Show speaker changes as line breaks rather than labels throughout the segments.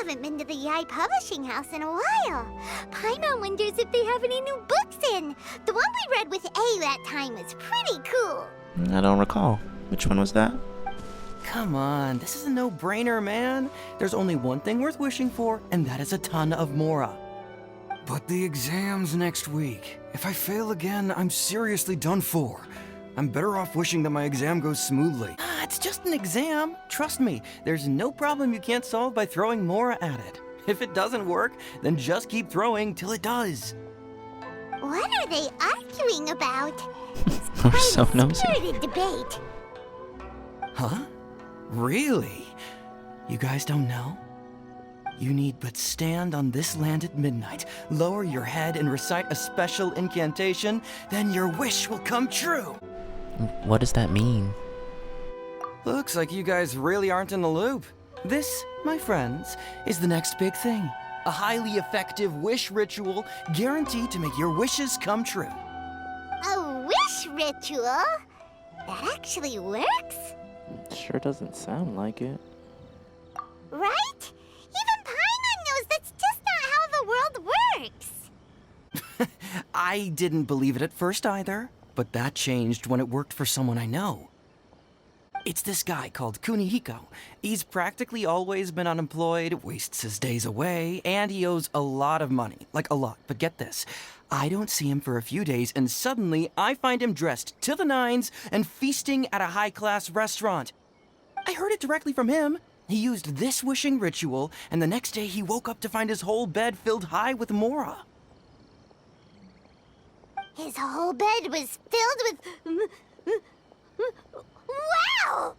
haven't been to the Yae Publishing House in a while. Paimon wonders if they have any new books in. The one we read with A that time was pretty cool.
I don't recall. Which one was that?
Come on, this is a no-brainer, man. There's only one thing worth wishing for, and that is a ton of Mora.
But the exam's next week. If I fail again, I'm seriously done for. I'm better off wishing that my exam goes smoothly.
Ah, it's just an exam. Trust me, there's no problem you can't solve by throwing Mora at it. If it doesn't work, then just keep throwing till it does.
What are they arguing about? It's
We're
quite
so
a
nosy.
spirited debate.
Huh? Really? You guys don't know? You need but stand on this land at midnight, lower your head and recite a special incantation, then your wish will come true.
What does that mean?
Looks like you guys really aren't in the loop. This, my friends, is the next big thing. A highly effective wish ritual guaranteed to make your wishes come true.
A wish ritual? That actually works?
Sure doesn't sound like it.
Right? Even Paimon knows that's just not how the world works.
I didn't believe it at first either, but that changed when it worked for someone I know. It's this guy called Kunihiko. He's practically always been unemployed, wastes his days away, and he owes a lot of money. Like a lot, but get this. I don't see him for a few days, and suddenly I find him dressed to the nines and feasting at a high-class restaurant. I heard it directly from him. He used this wishing ritual, and the next day he woke up to find his whole bed filled high with Mora.
His whole bed was filled with... Wow!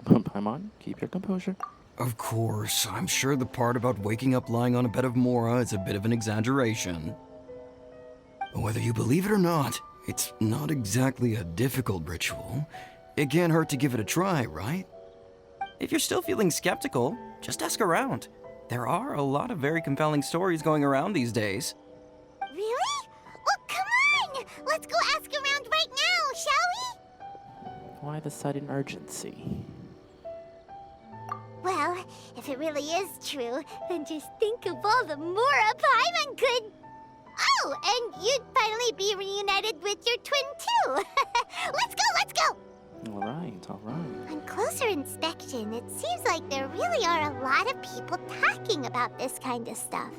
Paimon, keep your composure.
Of course, I'm sure the part about waking up lying on a bed of Mora is a bit of an exaggeration. But whether you believe it or not, it's not exactly a difficult ritual. It can't hurt to give it a try, right?
If you're still feeling skeptical, just ask around. There are a lot of very compelling stories going around these days.
Really? Well, come on! Let's go ask around right now, shall we?
Why the sudden urgency?
Well, if it really is true, then just think of all the Mora Paimon could... Oh, and you'd finally be reunited with your twin, too! Let's go!
Alright.
On closer inspection, it seems like there really are a lot of people talking about this kind of stuff.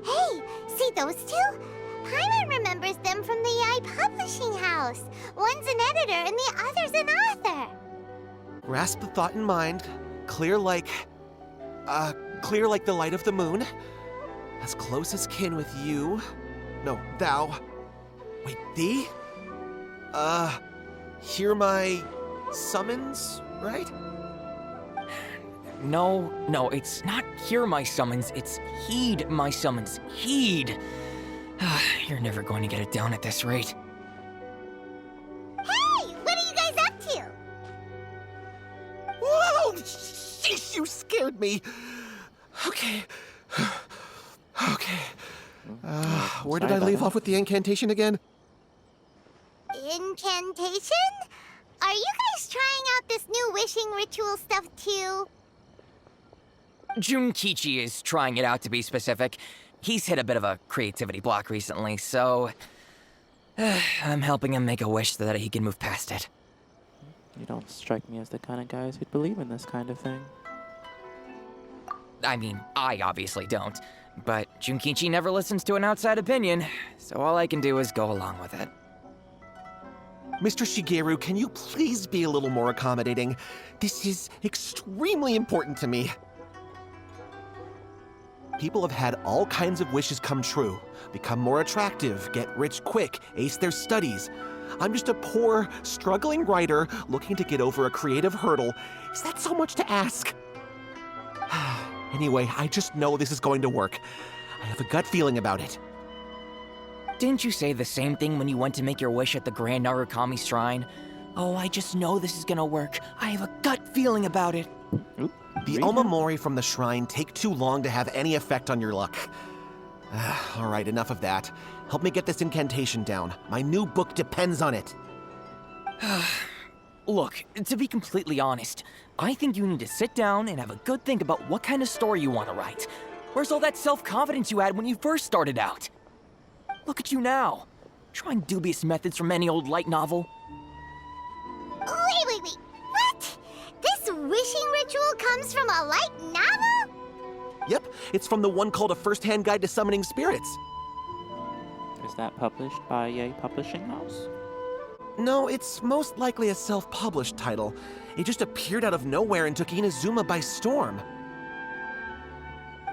Hey, see those two? Paimon remembers them from the Yae Publishing House. One's an editor and the other's an author.
Grasp the thought in mind. Clear like the light of the moon. As close as kin with you. No, thou. Wait, thee? Hear my summons, right?
No, it's not hear my summons, it's heed my summons. Heed! You're never going to get it down at this rate.
Hey, what are you guys up to?
Whoa! Sheesh, you scared me. Okay. Where did I leave off with the incantation again?
Incantation? Are you guys trying out this new wishing ritual stuff too?
Junkichi is trying it out, to be specific. He's hit a bit of a creativity block recently, so... I'm helping him make a wish so that he can move past it.
You don't strike me as the kind of guys who'd believe in this kind of thing.
I mean, I obviously don't. But Junkichi never listens to an outside opinion, so all I can do is go along with it.
Mr. Shigeru, can you please be a little more accommodating? This is extremely important to me. People have had all kinds of wishes come true. Become more attractive, get rich quick, ace their studies. I'm just a poor, struggling writer looking to get over a creative hurdle. Is that so much to ask? Anyway, I just know this is going to work. I have a gut feeling about it.
Didn't you say the same thing when you went to make your wish at the Grand Narukami Shrine? Oh, I just know this is gonna work. I have a gut feeling about it.
The Omamori from the shrine take too long to have any effect on your luck. All right, enough of that. Help me get this incantation down. My new book depends on it.
Look, to be completely honest, I think you need to sit down and have a good think about what kind of story you want to write. Where's all that self-confidence you had when you first started out? Look at you now, trying dubious methods from any old light novel.
Wait. What? This wishing ritual comes from a light novel?
Yep, it's from the one called A First-Hand Guide to Summoning Spirits.
Is that published by Yae Publishing House?
No, it's most likely a self-published title. It just appeared out of nowhere and took Inazuma by storm.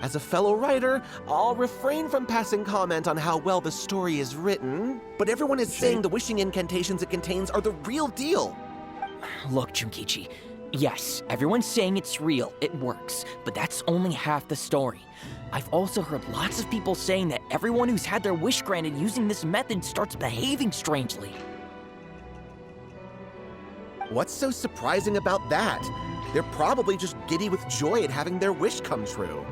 As a fellow writer, I'll refrain from passing comment on how well the story is written, but everyone is saying the wishing incantations it contains are the real deal.
Look, Junkichi, yes, everyone's saying it's real, it works, but that's only half the story. I've also heard lots of people saying that everyone who's had their wish granted using this method starts behaving strangely.
What's so surprising about that? They're probably just giddy with joy at having their wish come true.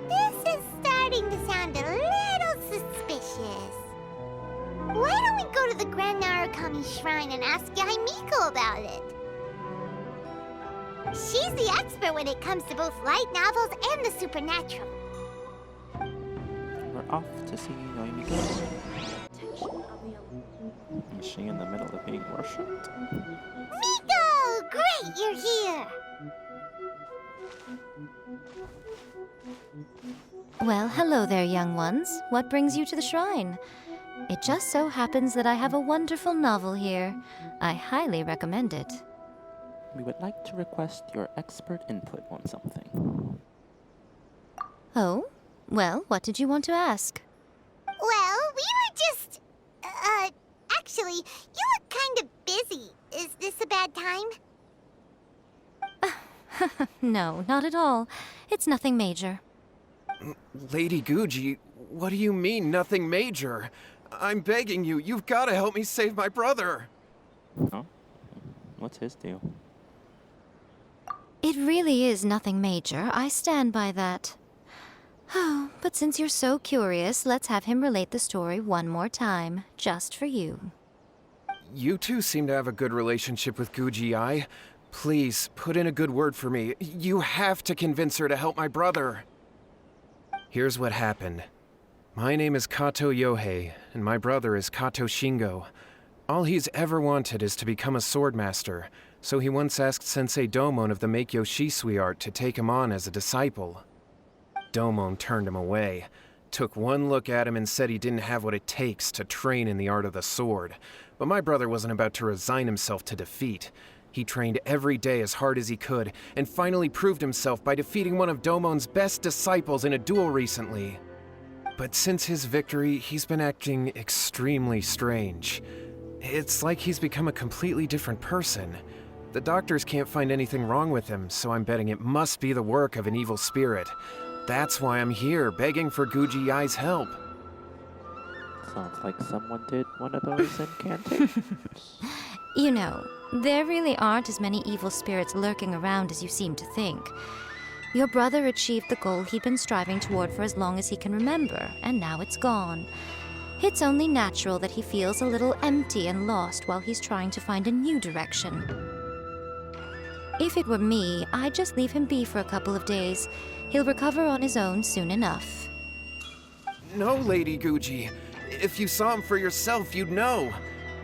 This is starting to sound a little suspicious. Why don't we go to the Grand Narukami Shrine and ask Yae Miko about it? She's the expert when it comes to both light novels and the supernatural.
We're off to see Yae Mikos. Is she in the middle of being worshipped?
Miko! Great, you're here!
Well, hello there, young ones. What brings you to the shrine? It just so happens that I have a wonderful novel here. I highly recommend it.
We would like to request your expert input on something.
Oh? Well, what did you want to ask?
Well, we were just... actually, you look kind of busy. Is this a bad time?
No, not at all. It's nothing major.
Lady Guji, what do you mean, nothing major? I'm begging you, you've got to help me save my brother.
Oh? What's his deal?
It really is nothing major. I stand by that. Oh, but since you're so curious, let's have him relate the story one more time, just for you.
You two seem to have a good relationship with Guji-ai. Please, put in a good word for me. You have to convince her to help my brother. Here's what happened. My name is Kato Yohei, and my brother is Kato Shingo. All he's ever wanted is to become a swordmaster, so he once asked Sensei Domon of the Meikyo Shisui art to take him on as a disciple. Domon turned him away, took one look at him and said he didn't have what it takes to train in the art of the sword. But my brother wasn't about to resign himself to defeat. He trained every day as hard as he could, and finally proved himself by defeating one of Domon's best disciples in a duel recently. But since his victory, he's been acting extremely strange. It's like he's become a completely different person. The doctors can't find anything wrong with him, so I'm betting it must be the work of an evil spirit. That's why I'm here, begging for Guji-ai's help.
Sounds like someone did one of those incantations.
You know, there really aren't as many evil spirits lurking around as you seem to think. Your brother achieved the goal he'd been striving toward for as long as he can remember, and now it's gone. It's only natural that he feels a little empty and lost while he's trying to find a new direction. If it were me, I'd just leave him be for a couple of days. He'll recover on his own soon enough.
No, Lady Guji. If you saw him for yourself, you'd know.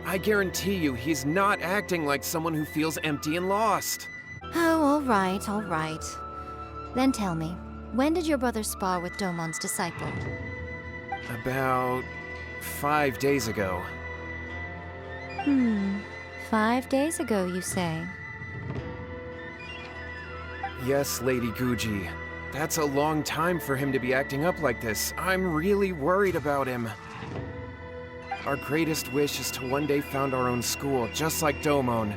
I guarantee you, he's not acting like someone who feels empty and lost.
Oh, all right, all right. Then tell me, when did your brother spar with Domon's disciple?
About 5 days ago.
5 days ago, you say?
Yes, Lady Guji. That's a long time for him to be acting up like this. I'm really worried about him. Our greatest wish is to one day found our own school, just like Domon.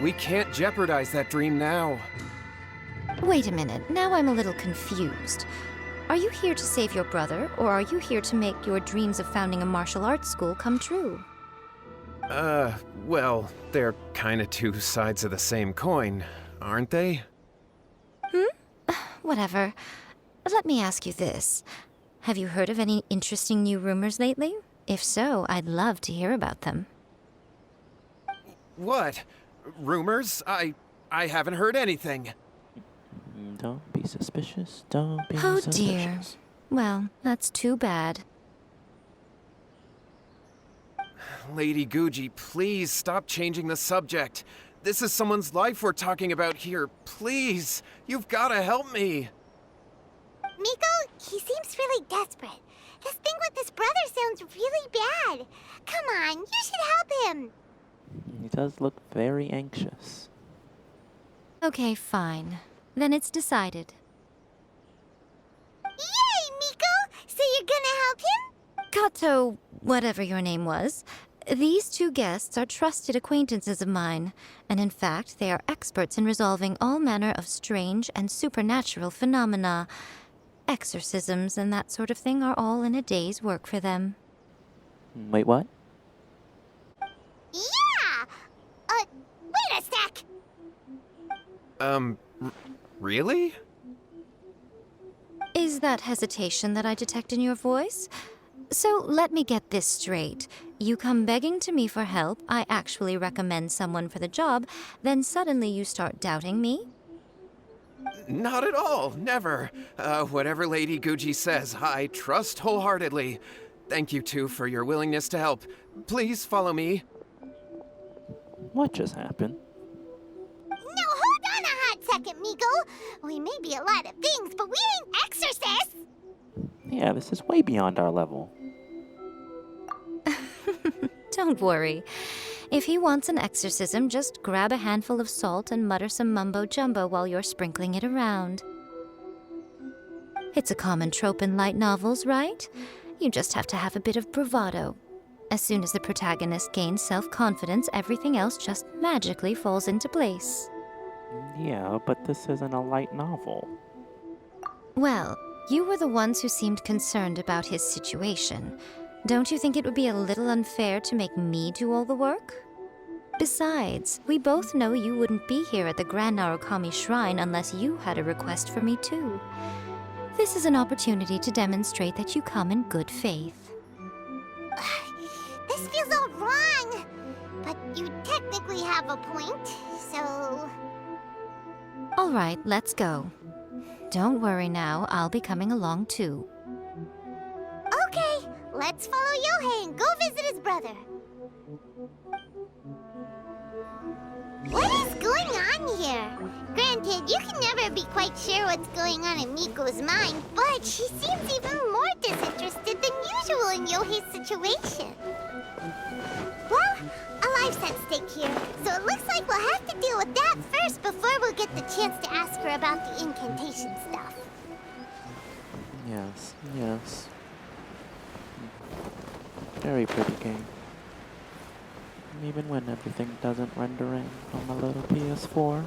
We can't jeopardize that dream now.
Wait a minute, now I'm a little confused. Are you here to save your brother, or are you here to make your dreams of founding a martial arts school come true?
Well, they're kinda two sides of the same coin, aren't they?
Whatever. Let me ask you this. Have you heard of any interesting new rumors lately? If so, I'd love to hear about them.
What? Rumors? I haven't heard anything.
Don't be suspicious. Don't be
Oh
suspicious.
dear. Well, that's too bad.
Lady Guji, please stop changing the subject. This is someone's life we're talking about here. Please, you've gotta help me.
Miko, he seems really desperate. His thing with his brother sounds really bad. Come on, you should help him.
He does look very anxious.
Okay, fine. Then it's decided.
Yay, Miko! So you're gonna help him?
Kato, whatever your name was, these two guests are trusted acquaintances of mine, and in fact, they are experts in resolving all manner of strange and supernatural phenomena. Exorcisms and that sort of thing are all in a day's work for them.
Wait, what?
Yeah! Wait a sec!
Really?
Is that hesitation that I detect in your voice? So let me get this straight. You come begging to me for help, I actually recommend someone for the job, then suddenly you start doubting me?
Not at all, never. Whatever Lady Guji says, I trust wholeheartedly. Thank you two for your willingness to help. Please follow me.
What just happened?
No, hold on a hot second, Miko. We may be a lot of things, but we ain't exorcists.
Yeah, this is way beyond our level.
Don't worry. If he wants an exorcism, just grab a handful of salt and mutter some mumbo-jumbo while you're sprinkling it around. It's a common trope in light novels, right? You just have to have a bit of bravado. As soon as the protagonist gains self-confidence, everything else just magically falls into place.
Yeah, but this isn't a light novel.
Well, you were the ones who seemed concerned about his situation. Don't you think it would be a little unfair to make me do all the work? Besides, we both know you wouldn't be here at the Grand Narukami Shrine unless you had a request for me too. This is an opportunity to demonstrate that you come in good faith.
This feels all wrong. But you technically have a point, so...
All right, let's go. Don't worry now, I'll be coming along too.
Okay, let's follow Yohei and go visit his brother. What is going on here? Granted, you can never be quite sure what's going on in Miko's mind, but she seems even more disinterested than usual in Yohei's situation. Well, a life's at stake here, so it looks like we'll have to deal with that first before we'll get the chance to ask her about the incantation stuff.
Yes, yes. Very pretty game. Even when everything doesn't render in on my little PS4.